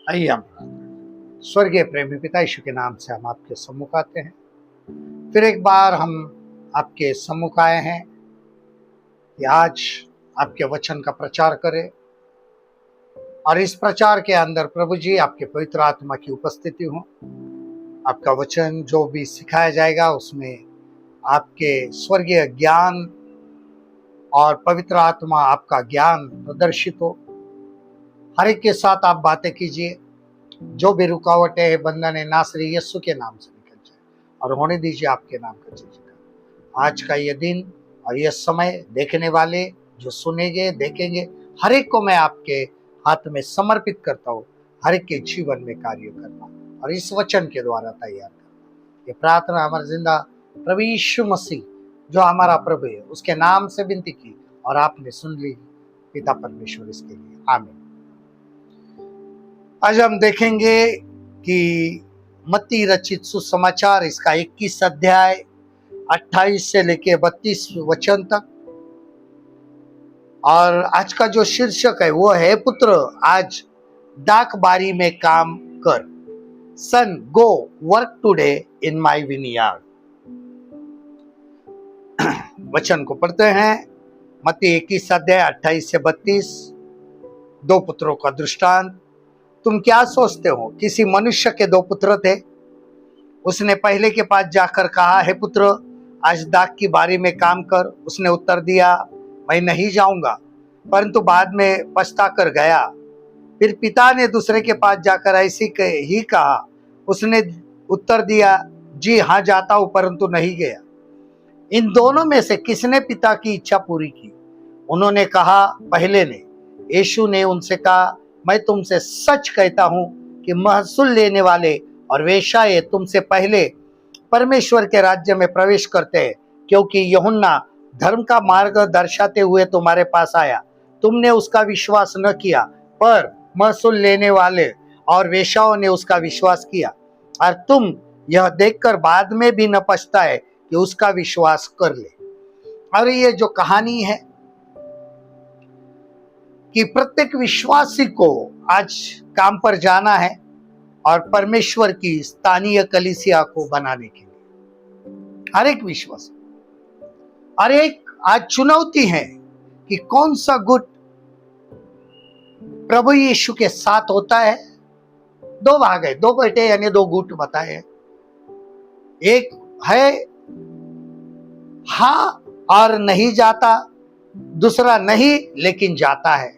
आइए हम स्वर्गीय प्रेमी पिता यीशु के नाम से हम आपके सम्मुख आते हैं। फिर एक बार हम आपके सम्मुख आए हैं कि आज आपके वचन का प्रचार करें और इस प्रचार के अंदर प्रभु जी आपके पवित्र आत्मा की उपस्थिति हो। आपका वचन जो भी सिखाया जाएगा उसमें आपके स्वर्गीय ज्ञान और पवित्र आत्मा आपका ज्ञान प्रदर्शित हो। हर एक के साथ आप बातें कीजिए, जो भी रुकावटें है बंधन है नासरी यीशु के नाम से निकल जाए और होने दीजिए आपके नाम का जय। आज का ये दिन और ये समय देखने वाले जो सुनेंगे देखेंगे, हर एक को मैं आपके हाथ में समर्पित करता हूँ। हर एक के जीवन में कार्य करना और इस वचन के द्वारा तैयार करना, ये प्रार्थना हमारे जिंदा प्रभु यीशु मसीह जो हमारा प्रभु है उसके नाम से विनती की और आपने सुन ली। पिता परमेश्वर इसके लिए आमीन। आज हम देखेंगे कि मत्ती रचित सुसमाचार इसका 21 अध्याय 28 से लेके 32 वचन तक, और आज का जो शीर्षक है वो है पुत्र आज डाक बारी में काम कर। Son go work today in my vineyard. वचन को पढ़ते हैं। मत्ती 21 अध्याय 28 से 32। दो पुत्रों का दृष्टांत। तुम क्या सोचते हो? किसी मनुष्य के दो पुत्र थे। उसने पहले के पास जाकर कहा, हे पुत्र आज दाख की बारी में काम कर। उसने उत्तर दिया, मैं नहीं जाऊंगा, परंतु बाद में पछता कर गया। फिर पिता ने दूसरे के पास जाकर ऐसी ही कहा। उसने उत्तर दिया, जी हाँ जाता हूं, परंतु नहीं गया। इन दोनों में से किसने पिता की इच्छा पूरी की? उन्होंने कहा, पहले ने। यीशु ने उनसे कहा, मैं तुमसे सच कहता हूं कि महसूल लेने वाले और वेश्याएं तुमसे पहले परमेश्वर के राज्य में प्रवेश करते हैं, क्योंकि यूहन्ना धर्म का मार्ग दर्शाते हुए तुम्हारे पास आया, तुमने उसका विश्वास न किया, पर महसूल लेने वाले और वेश्याओं ने उसका विश्वास किया, और तुम यह देखकर बाद में भी न पछताए कि उसका विश्वास कर ले। और ये जो कहानी है कि प्रत्येक विश्वासी को आज काम पर जाना है और परमेश्वर की स्थानीय कलीसिया को बनाने के लिए हर एक विश्वासी। और एक आज चुनौती है कि कौन सा गुट प्रभु यीशु के साथ होता है। दो भाग है, दो बेटे यानी दो गुट बताए। एक है हाँ और नहीं जाता, दूसरा नहीं लेकिन जाता है।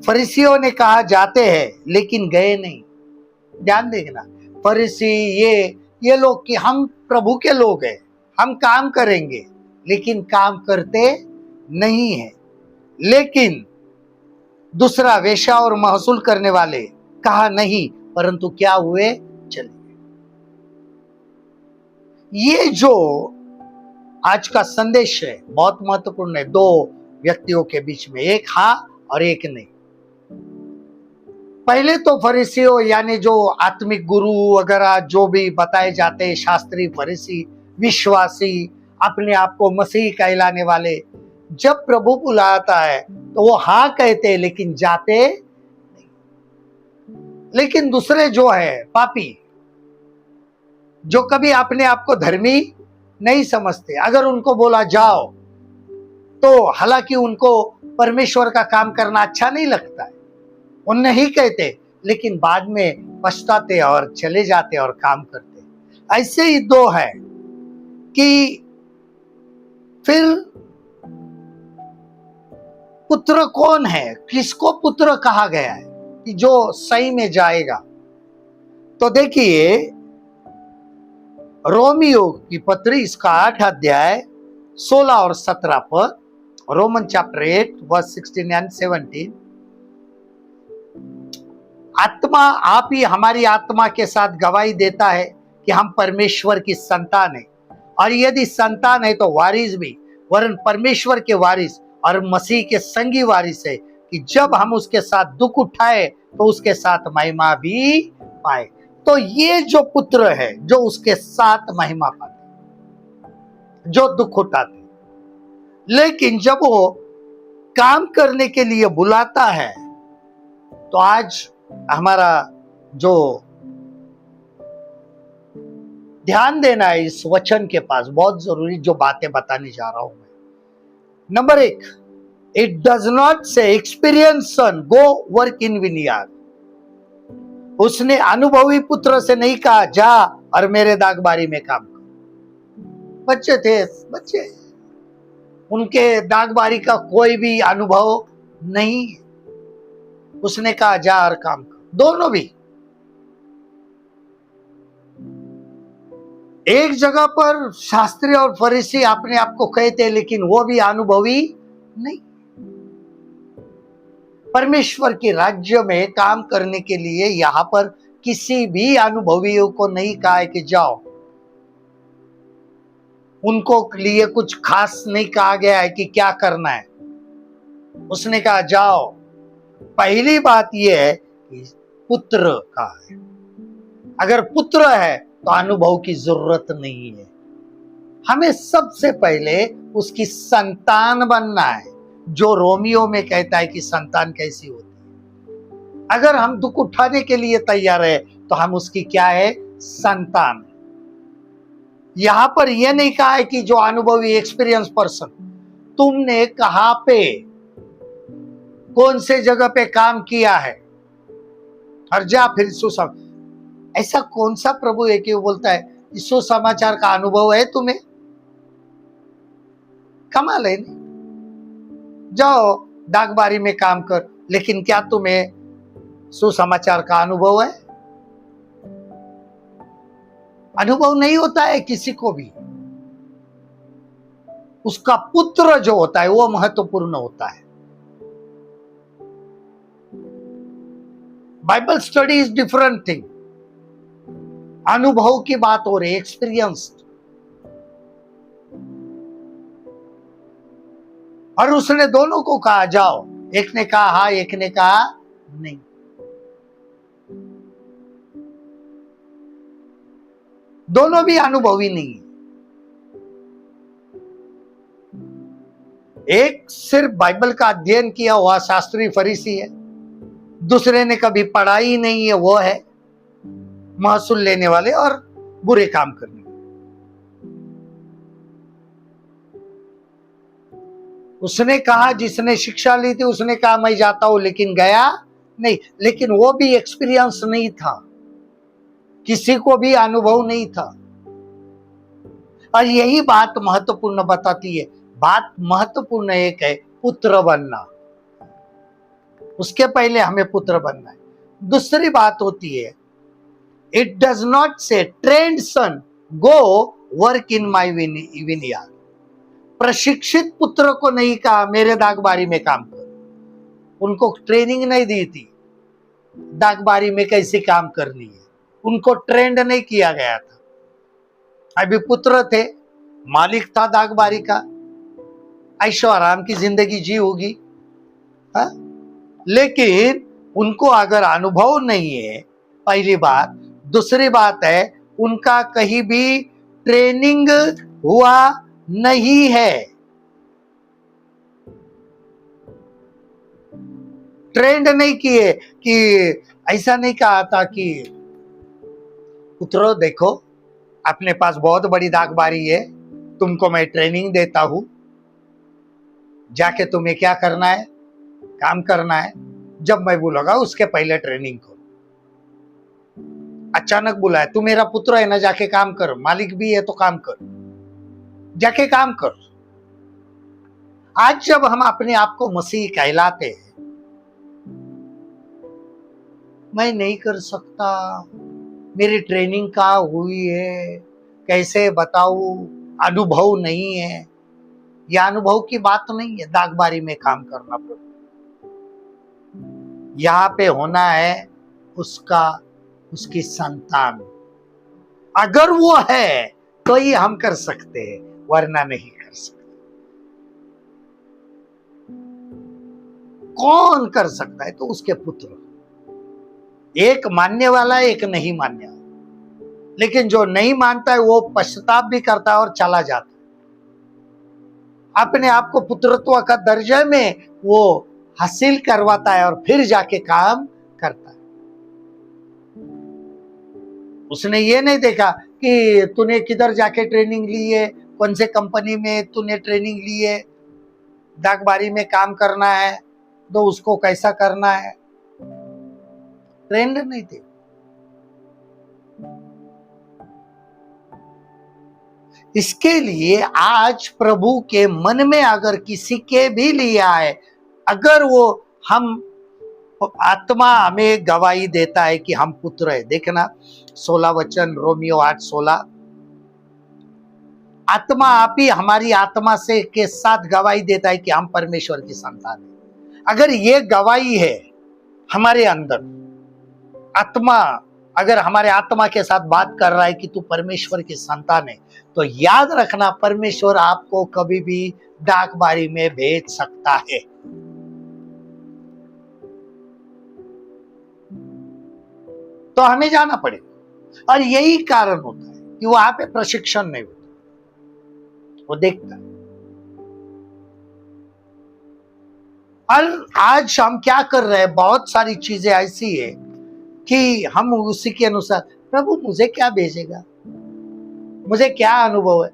फरीसियों ने कहा जाते हैं लेकिन गए नहीं। ध्यान देखना, फरीसी ये लोग कि हम प्रभु के लोग हैं, हम काम करेंगे, लेकिन काम करते नहीं है। लेकिन दूसरा वेश्या और महसूल करने वाले कहा नहीं, परंतु क्या हुए? चले गए। ये जो आज का संदेश है बहुत महत्वपूर्ण है। दो व्यक्तियों के बीच में, एक हाँ और एक नहीं। पहले तो फरीसियों यानी जो आत्मिक गुरु वगैरह जो भी बताए जाते हैं, शास्त्री फरीसी विश्वासी अपने आप को मसीह कहलाने वाले, जब प्रभु बुलाता है तो वो हाँ कहते हैं लेकिन जाते नहीं। लेकिन दूसरे जो है पापी, जो कभी अपने आप को धर्मी नहीं समझते, अगर उनको बोला जाओ तो हालांकि उनको परमेश्वर का काम करना अच्छा नहीं लगता है, वो नहीं कहते, लेकिन बाद में पछताते और चले जाते और काम करते। ऐसे ही दो है कि फिर पुत्र कौन है, किसको पुत्र कहा गया है कि जो सही में जाएगा? तो देखिए रोमियो की पत्री इसका 8 अध्याय 16 और 17 पर, रोमन चैप्टर 8 वर्स 16 एंड 17। आत्मा आप ही हमारी आत्मा के साथ गवाही देता है कि हम परमेश्वर की संतान है, और यदि संतान है तो वारिस भी, वरन परमेश्वर के वारिस और मसीह के संगी वारिस है, कि जब हम उसके साथ दुख उठाए तो उसके साथ महिमा भी पाए। तो ये जो पुत्र है जो उसके साथ महिमा पाते, जो दुख उठाते, लेकिन जब वो काम करने के लिए बुलाता है तो आज हमारा जो ध्यान देना है इस वचन के पास, बहुत जरूरी जो बातें बताने जा रहा हूं मैं। Number 1, it does not say experience son go work in vineyard. उसने अनुभवी पुत्र से नहीं कहा जा और मेरे दागबारी में काम कर। बच्चे थे, बच्चे, उनके दागबारी का कोई भी अनुभव नहीं। उसने कहा जा और काम कर। दोनों भी एक जगह पर शास्त्री और फरीसी अपने आप को कहते, लेकिन वो भी अनुभवी नहीं। परमेश्वर के राज्य में काम करने के लिए यहां पर किसी भी अनुभवियों को नहीं कहा है कि जाओ। उनको लिए कुछ खास नहीं कहा गया है कि क्या करना है। उसने कहा जाओ। पहली बात यह है कि पुत्र का है। अगर पुत्र है तो अनुभव की जरूरत नहीं है। हमें सबसे पहले उसकी संतान बनना है, जो रोमियो में कहता है कि संतान कैसी होती है। अगर हम दुख उठाने के लिए तैयार है तो हम उसकी क्या है? संतान। यहां पर यह नहीं कहा है कि जो अनुभवी एक्सपीरियंस पर्सन, तुमने कहां पे, कौन से जगह पे काम किया है और जा फिर सुसमाचार। ऐसा कौन सा प्रभु है कि वो बोलता है सुसमाचार का अनुभव है तुम्हें? कमाल है नहीं? जाओ दागबारी में काम कर, लेकिन क्या तुम्हें सुसमाचार का अनुभव है? अनुभव नहीं होता है किसी को भी। उसका पुत्र जो होता है वो महत्वपूर्ण होता है। Bible study is different thing. अनुभव की बात हो रही, एक्सपीरियंस। और उसने दोनों को कहा जाओ। एक ने कहा हाँ, एक ने कहा नहीं। दोनों भी अनुभवी नहीं है। एक सिर्फ बाइबल का अध्ययन किया हुआ शास्त्री फरीसी है, दूसरे ने कभी पढ़ाई नहीं है, वो है महसूल लेने वाले और बुरे काम करने वाले। उसने कहा, जिसने शिक्षा ली थी उसने कहा मैं जाता हूं, लेकिन गया नहीं। लेकिन वो भी एक्सपीरियंस नहीं था, किसी को भी अनुभव नहीं था। और यही बात महत्वपूर्ण बताती है। बात महत्वपूर्ण एक है पुत्र बनना। उसके पहले हमें पुत्र बनना है। दूसरी बात होती है, it does not say trained son go work in my vineyard. प्रशिक्षित पुत्र को नहीं कहा मेरे दागबारी में काम कर। उनको ट्रेनिंग नहीं दी थी दागबारी में कैसे काम करनी है। उनको ट्रेंड नहीं किया गया था। अभी पुत्र थे, मालिक था दागबारी का, ऐशो आराम की जिंदगी जी होगी। लेकिन उनको अगर अनुभव नहीं है, पहली बात। दूसरी बात है, उनका कहीं भी ट्रेनिंग हुआ नहीं है। ट्रेंड नहीं किए कि ऐसा नहीं कहा था कि पुत्रो देखो अपने पास बहुत बड़ी दागबारी है, तुमको मैं ट्रेनिंग देता हूं, जाके तुम्हें क्या करना है? काम करना है। जब मैं बोलूंगा उसके पहले ट्रेनिंग करो। अचानक बुलाया, तू मेरा पुत्र है ना, जाके काम कर, मालिक भी है तो काम कर, जाके काम कर। आज जब हम अपने आप को मसीह कहलाते हैं, मैं नहीं कर सकता, मेरी ट्रेनिंग कहाँ हुई है, कैसे बताऊं, अनुभव नहीं है। यह अनुभव की बात नहीं है दागबारी में काम करना। यहां पे होना है उसकी संतान। अगर वो है तो ही हम कर सकते हैं, वरना नहीं कर सकते। कौन कर सकता है? तो उसके पुत्र। एक मानने वाला, एक नहीं मानने वाला। लेकिन जो नहीं मानता है वो पश्चाताप भी करता है और चला जाता है। अपने आप को पुत्रत्व का दर्जा में वो हासिल करवाता है और फिर जाके काम करता है। उसने ये नहीं देखा कि तूने किधर जाके ट्रेनिंग ली है, कौन से कंपनी में तूने ट्रेनिंग ली है, डाकबारी में काम करना है तो उसको कैसा करना है, ट्रेंड नहीं थे। इसके लिए आज प्रभु के मन में अगर किसी के भी लिए आए, अगर वो हम आत्मा हमें गवाही देता है कि हम पुत्र है, देखना 16 वचन रोमियो 8:16, आत्मा आप ही हमारी आत्मा से के साथ गवाही देता है कि हम परमेश्वर की संतान है। अगर ये गवाही है हमारे अंदर, आत्मा अगर हमारे आत्मा के साथ बात कर रहा है कि तू परमेश्वर की संतान है, तो याद रखना परमेश्वर आपको कभी भी डाकबारी में भेज सकता है। तो हमें जाना पड़ेगा। और यही कारण होता है कि वहां पे प्रशिक्षण नहीं होता, वो देखता है। और आज हम क्या कर रहे हैं, बहुत सारी चीजें ऐसी है कि हम उसी के अनुसार, प्रभु मुझे क्या भेजेगा, मुझे क्या अनुभव है,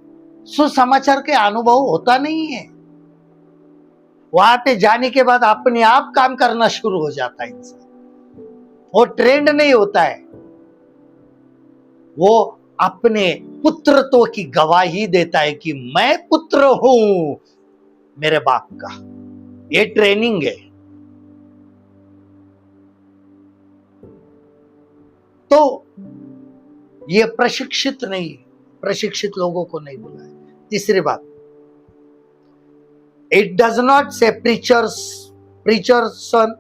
सुसमाचार के अनुभव होता नहीं है। वहां पे जाने के बाद अपने आप काम करना शुरू हो जाता है इंसान, वो ट्रेंड नहीं होता है, वो अपने पुत्रत्व की गवाही देता है कि मैं पुत्र हूं मेरे बाप का। ये ट्रेनिंग है। तो ये प्रशिक्षित नहीं, प्रशिक्षित लोगों को नहीं बुलाया। तीसरी बात, it does not say preacher son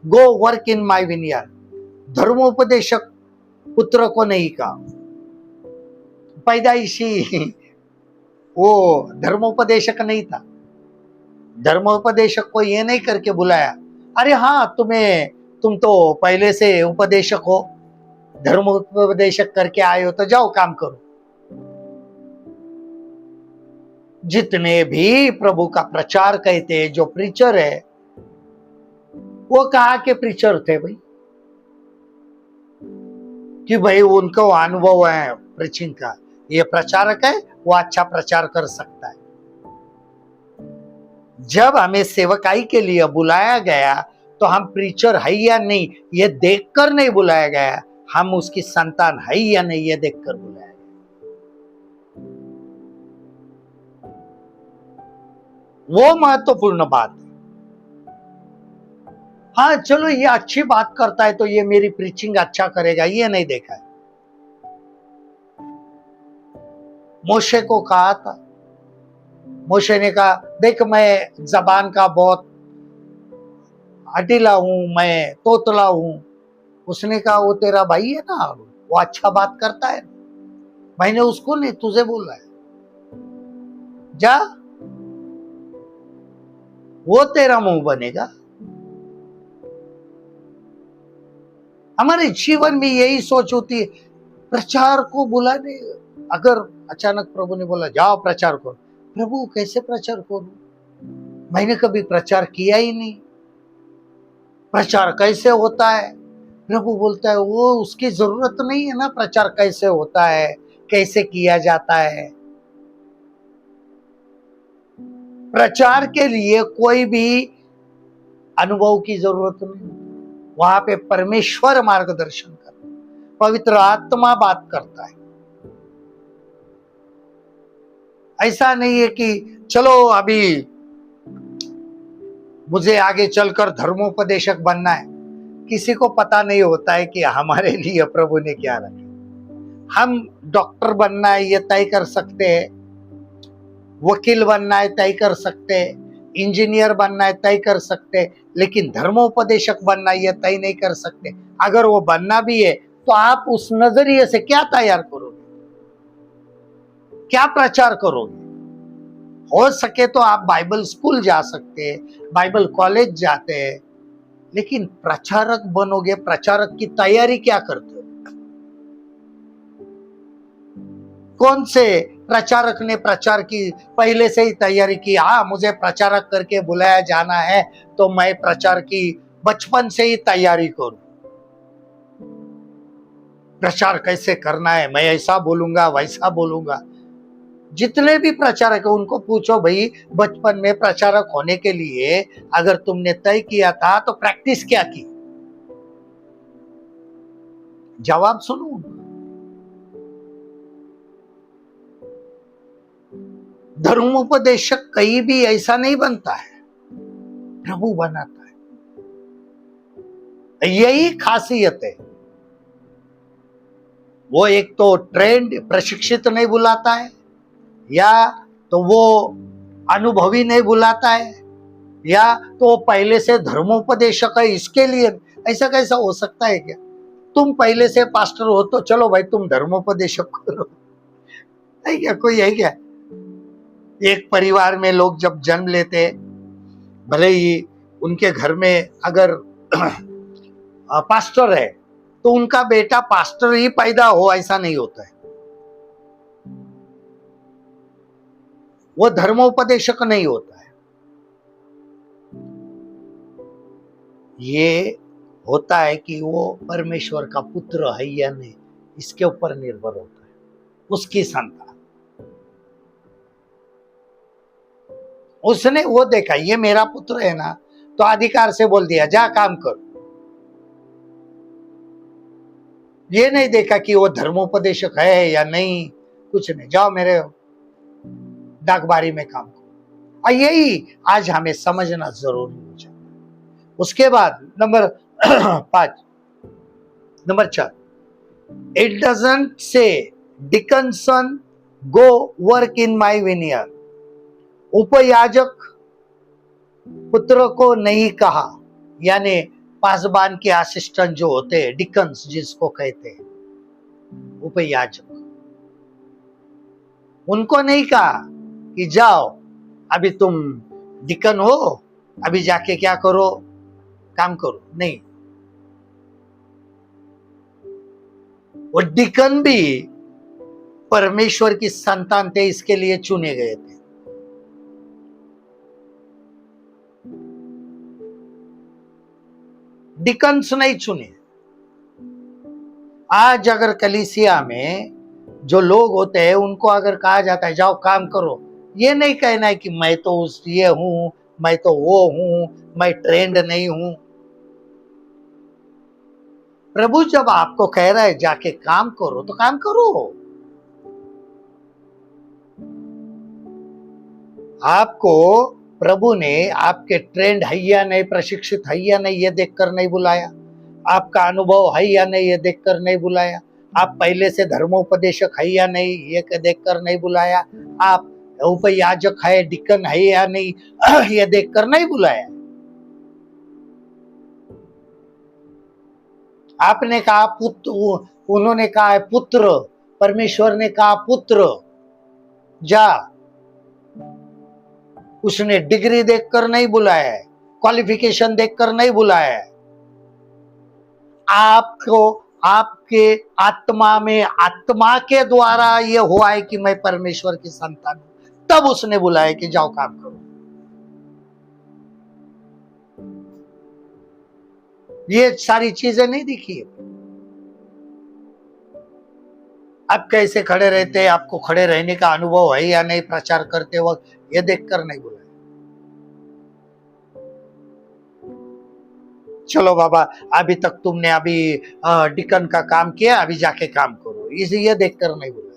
go work in my vineyard. धर्मोपदेशक पुत्र को नहीं कहा, पैदाइशी वो धर्मोपदेशक नहीं था। धर्मोपदेशक को ये नहीं करके बुलाया, अरे हाँ तुम तो पहले से उपदेशक हो, धर्मोपदेशक करके आए हो तो जाओ काम करो। जितने भी प्रभु का प्रचार कहते हैं, जो प्रीचर है, वो कहा के प्रीचर थे भाई, कि भाई उनको अनुभव है प्रीचिंग का, ये प्रचारक है, वो अच्छा प्रचार कर सकता है। जब हमें सेवकाई के लिए बुलाया गया तो हम प्रीचर है या नहीं ये देखकर नहीं बुलाया गया, हम उसकी संतान है या नहीं ये देखकर बुलाया गया। वो महत्वपूर्ण बात है। हाँ चलो ये अच्छी बात करता है तो ये मेरी प्रीचिंग अच्छा करेगा, ये नहीं देखा है। मोशे को कहा था, मोशे ने कहा देख मैं जबान का बहुत हटीला हूं, मैं तोतला हूं। उसने कहा वो तेरा भाई है ना, वो अच्छा बात करता है, मैंने उसको नहीं तुझे बोला है, जा वो तेरा मुंह बनेगा। हमारे जीवन में यही सोच होती है, प्रचार को बुलाने, अगर अचानक प्रभु ने बोला जाओ प्रचार करो, प्रभु कैसे प्रचार करूं, मैंने कभी प्रचार किया ही नहीं, प्रचार कैसे होता है। प्रभु बोलता है वो उसकी जरूरत नहीं है ना, प्रचार कैसे होता है, कैसे किया जाता है। प्रचार के लिए कोई भी अनुभव की जरूरत नहीं, वहां पे परमेश्वर मार्गदर्शन कर, पवित्र आत्मा बात करता है। ऐसा नहीं है कि चलो अभी मुझे आगे चलकर धर्मोपदेशक बनना है। किसी को पता नहीं होता है कि हमारे लिए प्रभु ने क्या रखा। हम डॉक्टर बनना है ये तय कर सकते हैं, वकील बनना है तय कर सकते हैं, इंजीनियर बनना है तय कर सकते हैं, लेकिन धर्मोपदेशक बनना है ये तय नहीं कर सकते। अगर वो बनना भी है तो आप उस नजरिए से क्या तैयार करोगे, क्या प्रचार करोगे। हो सके तो आप बाइबल स्कूल जा सकते हैं, बाइबल कॉलेज जाते हैं, लेकिन प्रचारक बनोगे, प्रचारक की तैयारी क्या करते हो। कौन से प्रचारक ने प्रचार की पहले से ही तैयारी की, हाँ मुझे प्रचारक करके बुलाया जाना है तो मैं प्रचार की बचपन से ही तैयारी करूं। प्रचार कैसे करना है, मैं ऐसा बोलूंगा वैसा बोलूंगा। जितने भी प्रचारक है उनको पूछो, भाई बचपन में प्रचारक होने के लिए अगर तुमने तय किया था तो प्रैक्टिस क्या की? जवाब सुनो। धर्मोपदेशक कहीं भी ऐसा नहीं बनता है, प्रभु बनाता है। यही खासियत है। वो एक तो ट्रेंड प्रशिक्षित नहीं बुलाता है, या तो वो अनुभवी नहीं बुलाता है, या तो वो पहले से धर्मोपदेशक है इसके लिए। ऐसा कैसा हो सकता है क्या? तुम पहले से पास्टर हो तो चलो भाई तुम धर्मोपदेशक करो, है क्या? कोई है क्या? एक परिवार में लोग जब जन्म लेते, भले ही उनके घर में अगर पास्टर है तो उनका बेटा पास्टर ही पैदा हो ऐसा नहीं होता है। वो धर्मोपदेशक नहीं होता है। ये होता है कि वो परमेश्वर का पुत्र है या नहीं, इसके ऊपर निर्भर होता है, उसकी संतान। उसने वो देखा ये मेरा पुत्र है ना, तो अधिकार से बोल दिया जा काम कर। ये नहीं देखा कि वो धर्मोपदेशक है या नहीं, कुछ नहीं, जाओ मेरे डाकबारी में काम करो। और यही आज हमें समझना जरूरी हो जाता है। उसके बाद नंबर 5, नंबर 4, इट डजंट से डिकनसन गो वर्क इन माई विनियर। उपयाजक पुत्र को नहीं कहा, यानी पासबान के असिस्टेंट जो होते हैं, डिकन्स जिसको कहते हैं, उपयाजक, उनको नहीं कहा कि जाओ अभी तुम डिकन हो, अभी जाके क्या करो, काम करो। नहीं, वो डिकन भी परमेश्वर की संतान थे, इसके लिए चुने गए थे। डिकन्स नहीं चुने। आज अगर कलीसिया में जो लोग होते हैं उनको अगर कहा जाता है जाओ काम करो, ये नहीं कहना है कि मैं तो उस ये हूं, मैं तो वो हूं, मैं ट्रेंड नहीं हूं। प्रभु जब आपको कह रहा है जाके काम करो तो काम करो। आपको प्रभु ने आपके ट्रेंड है या नहीं, प्रशिक्षित है या नहीं, ये देखकर नहीं बुलाया। आपका अनुभव है या नहीं, ये देखकर नहीं बुलाया। आप पहले से धर्मोपदेशक है या नहीं, ये देखकर नहीं बुलाया। आप उपयाजक है, डिकन है या नहीं, ये देखकर नहीं बुलाया। आपने कहा पुत्र, उन्होंने कहा है पुत्र, परमेश्वर ने कहा पुत्र जा। उसने डिग्री देखकर नहीं बुलाया है, क्वालिफिकेशन देखकर नहीं बुलाया है। आपको आपके आत्मा में, आत्मा के द्वारा यह हुआ है कि मैं परमेश्वर की संतान हूं, तब उसने बुलाया कि जाओ काम करो। ये सारी चीजें नहीं दिखी। आप कैसे खड़े रहते हैं, आपको खड़े रहने का अनुभव है या नहीं प्रचार करते वक्त, ये देखकर नहीं बुलाया। चलो बाबा अभी तक तुमने अभी डिकन का काम किया, अभी जाके काम करो, इसे ये देखकर नहीं बुलाया।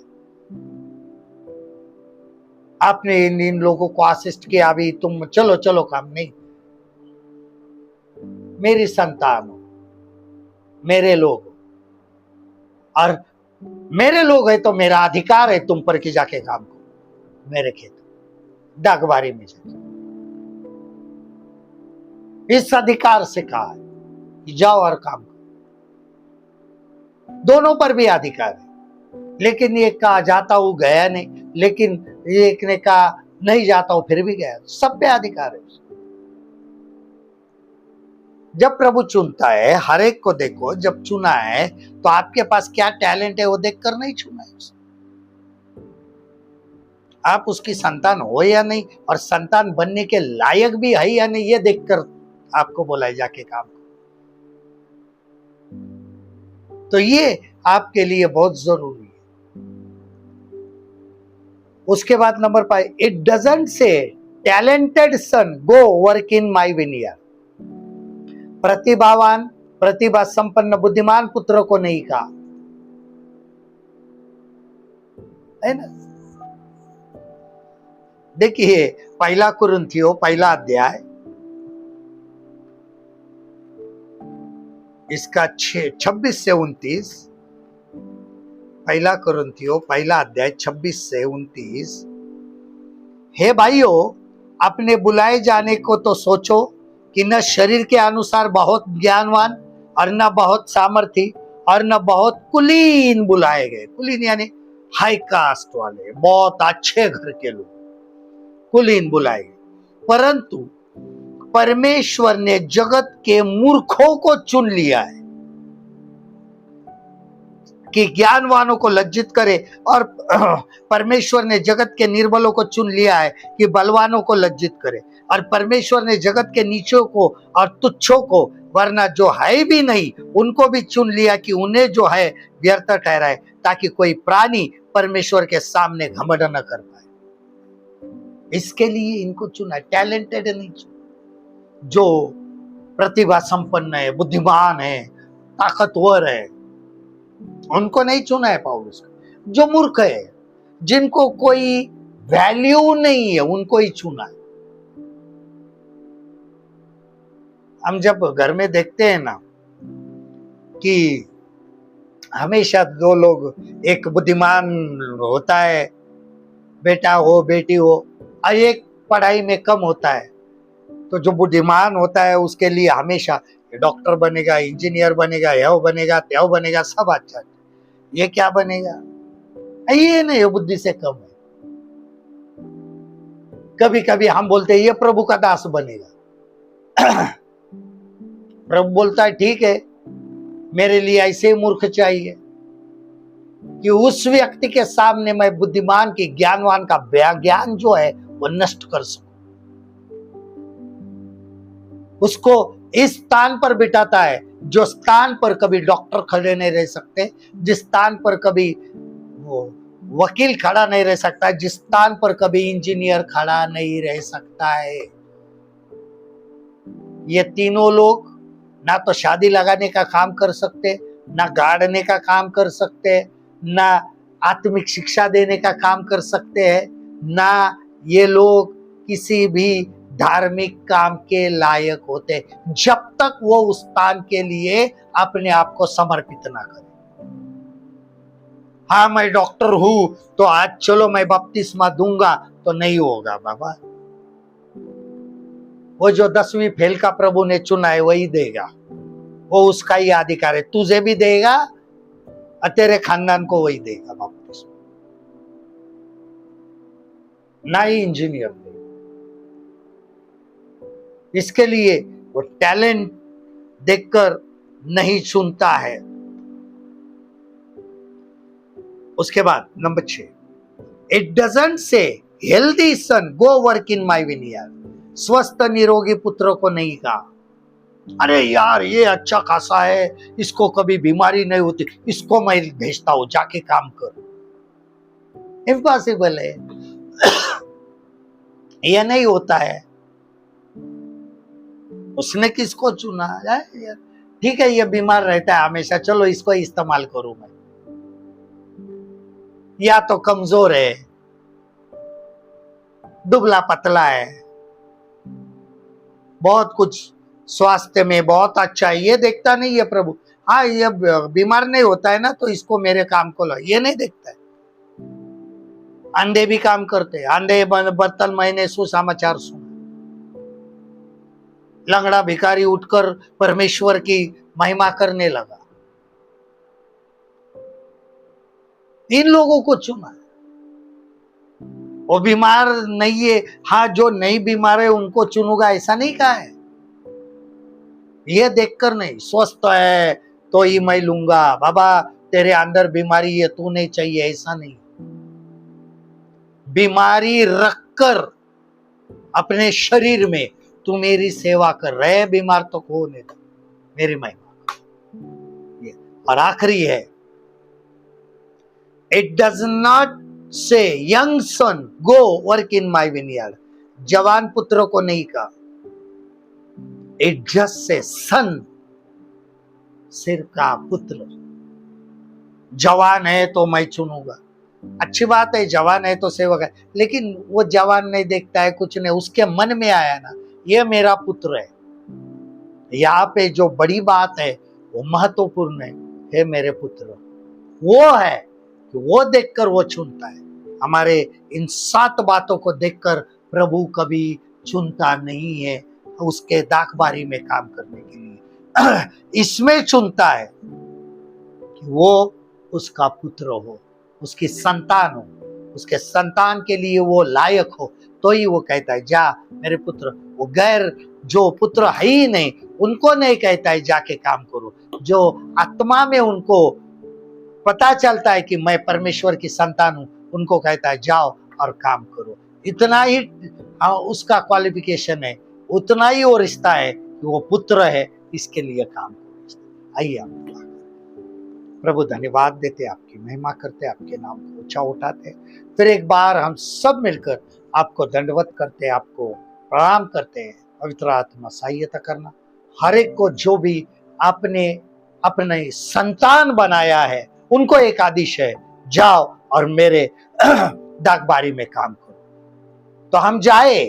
आपने इन लोगों को असिस्ट किया, अभी तुम चलो चलो काम नहीं। मेरी संतान हो, मेरे लोग, और मेरे लोग है तो मेरा अधिकार है तुम पर कि जाके काम करो। मेरे खेत डाकबारी में जाके, इस अधिकार से कहा है कि जाओ और काम करो। दोनों पर भी अधिकार है, लेकिन एक कहा जाता हूं गया नहीं, लेकिन एक ने कहा नहीं जाता हूं फिर भी गया। सब पे अधिकार है। जब प्रभु चुनता है, हर एक को देखो, जब चुना है तो आपके पास क्या टैलेंट है वो देखकर नहीं चुना है। आप उसकी संतान हो या नहीं, और संतान बनने के लायक भी है या नहीं, ये देखकर आपको बोला है जाके काम। तो ये आपके लिए बहुत जरूरी है। उसके बाद number 5, it doesn't say talented son go work in my vineyard. प्रतिभावान, प्रतिभा संपन्न, बुद्धिमान पुत्र को नहीं कहा, है ना। देखिए पहला कुरिन्थियों पहला अध्याय इसका 26 से 29, पहला कुरिन्थियों पहला अध्याय 26 से 29। हे भाइयों, अपने बुलाए जाने को तो सोचो कि न शरीर के अनुसार बहुत ज्ञानवान और न बहुत सामर्थी और न बहुत कुलीन बुलाए गए। कुलीन यानी हाई कास्ट वाले, बहुत अच्छे घर के लोग कुलीन बुलाए गए, परंतु परमेश्वर ने जगत के मूर्खों को चुन लिया है कि ज्ञानवानों को लज्जित करे, और परमेश्वर ने जगत के निर्बलों को चुन लिया है कि बलवानों को लज्जित करे, और परमेश्वर ने जगत के नीचों को और तुच्छों को, वरना जो है भी नहीं उनको भी चुन लिया कि उन्हें जो है व्यर्थ ठहराए, ताकि कोई प्राणी परमेश्वर के सामने घमंड न कर पाए। इसके लिए इनको चुना, टैलेंटेड नहीं चुना। जो प्रतिभा संपन्न है, बुद्धिमान है, ताकतवर है, उनको नहीं चुना है पौलुस को। जो मूर्ख है, जिनको कोई वैल्यू नहीं है, उनको ही चुना है। हम जब घर में देखते हैं ना कि हमेशा दो लोग, एक बुद्धिमान होता है, बेटा हो बेटी हो, और एक पढ़ाई में कम होता है, तो जो बुद्धिमान होता है उसके लिए हमेशा डॉक्टर बनेगा, इंजीनियर बनेगा, यह बनेगा, त्यो बनेगा, सब अच्छा। ये क्या बनेगा? ये नहीं, बुद्धि से कम है। कभी कभी हम बोलते हैं ये प्रभु का दास बनेगा। प्रभु बोलता है ठीक है, मेरे लिए ऐसे मूर्ख चाहिए कि उस व्यक्ति के सामने मैं बुद्धिमान की, ज्ञानवान का ज्ञान जो है वो नष्ट कर सकूं। उसको इस स्थान पर बिठाता है जो स्थान पर कभी डॉक्टर खड़े नहीं रह सकते, जिस स्थान पर कभी वो वकील खड़ा नहीं रह सकता, जिस स्थान पर कभी इंजीनियर खड़ा नहीं रह सकता है। ये तीनों लोग ना तो शादी लगाने का काम कर सकते, ना गाड़ने का काम कर सकते, ना आत्मिक शिक्षा देने का काम कर सकते हैं, ना ये लोग किसी भी धार्मिक काम के लायक होते, जब तक वो उस स्थान के लिए अपने आप को समर्पित ना करे। हाँ मैं डॉक्टर हूं तो आज चलो मैं बपतिस्मा दूंगा, तो नहीं होगा बाबा। वो जो 10वीं फेल का प्रभु ने चुना है वही देगा, वो उसका ही अधिकार है। तुझे भी देगा और तेरे खानदान को वही देगा बपतिस्मा, ना ही इंजीनियर देगा। इसके लिए वो टैलेंट देखकर नहीं चुनता है। उसके बाद number 6, it doesn't say healthy son go work in my vineyard. स्वस्थ निरोगी पुत्र को नहीं कहा, अरे यार ये अच्छा खासा है, इसको कभी बीमारी नहीं होती, इसको मैं भेजता हूं, जाके काम करो। इम्पॉसिबल है। यह नहीं होता है। उसने किसको चुना है? ठीक है ये बीमार रहता है हमेशा, चलो इसको इस्तेमाल करूं मैं। या तो कमजोर है, दुबला पतला है, बहुत कुछ स्वास्थ्य में बहुत अच्छा है, ये देखता नहीं है प्रभु। हाँ ये बीमार नहीं होता है ना, तो इसको मेरे काम को लो, ये नहीं देखता है। अंधे भी काम करते हैं, अंधे बर्तन मैंने सुसमाचार सुना। लंगड़ा भिखारी उठकर परमेश्वर की महिमा करने लगा। इन लोगों को चुना। वो बीमार नहीं है, हाँ जो नहीं बीमार है उनको चुनूंगा, ऐसा नहीं कहा है। ये देखकर नहीं, स्वस्थ है तो ही मैं लूंगा, बाबा तेरे अंदर बीमारी है तू नहीं चाहिए, ऐसा नहीं। बीमारी रखकर अपने शरीर में तू मेरी सेवा कर रहे, बीमार तो होने दो, मेरी महिमा। और आखिरी है इट डज नॉट से young son go work in my vineyard, जवान पुत्रों को नहीं कहा, इट जस्ट से सन, सिर का पुत्र। जवान है तो मैं चुनूंगा, अच्छी बात है, जवान है तो सेवक है, लेकिन वो जवान नहीं देखता है, कुछ नहीं, उसके मन में आया ना ये मेरा पुत्र है। यहाँ पे जो बड़ी बात है वो महत्वपूर्ण है मेरे पुत्र, वो है कि वो देखकर वो चुनता है। हमारे इन 7 बातों को देखकर प्रभु कभी चुनता नहीं है उसके दाखबारी में काम करने के लिए, इसमें चुनता है कि वो उसका पुत्र हो, उसकी संतान हो, उसके संतान के लिए वो लायक हो, तो ही वो कहता है जा मेरे पुत्र। वो गैर जो पुत्र है ही नहीं उनको नहीं कहता है जाके काम करो, जो आत्मा में उनको पता चलता है कि मैं परमेश्वर की संतान हूं, उनको कहता है जाओ और काम करो। इतना ही उसका क्वालिफिकेशन है, उतना ही वो रिश्ता है कि वो पुत्र है, इसके लिए काम करो। आइए हम प्रभु धन्यवाद देते, आपकी महिमा करते, आपके नाम को ऊंचा उठाते। फिर एक बार हम सब मिलकर आपको दंडवत करते, आपको प्रणाम करते हैं। पवित्र आत्मा सहायता करना, हर एक को जो भी आपने अपने संतान बनाया है उनको एक आदेश है, जाओ और मेरे दागबारी में काम करो। तो हम जाए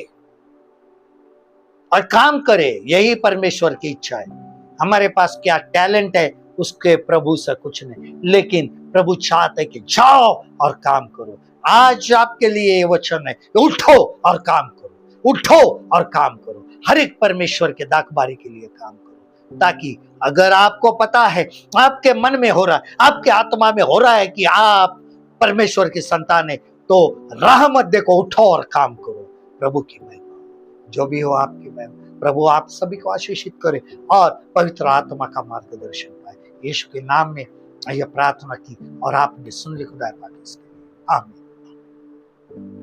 और काम करें, यही परमेश्वर की इच्छा है। हमारे पास क्या टैलेंट है उसके प्रभु से कुछ नहीं, लेकिन प्रभु चाहते हैं कि जाओ और काम करो। आज आपके लिए ये वचन है, उठो और काम करो, उठो और काम करो, हर एक परमेश्वर के दाखबारी के लिए काम करो, ताकि अगर आपको पता है, आपके मन में हो रहा है, आपके आत्मा में हो रहा है कि आप परमेश्वर की संतान है, तो राह मत देखो, उठो और काम करो। प्रभु की महिमा जो भी हो, आपकी महिमा। प्रभु आप सभी को आशीषित करे और पवित्र आत्मा का मार्गदर्शन पाए। यीशु के नाम में यह प्रार्थना की और आपने सुन ली खुदा पाक। आमीन।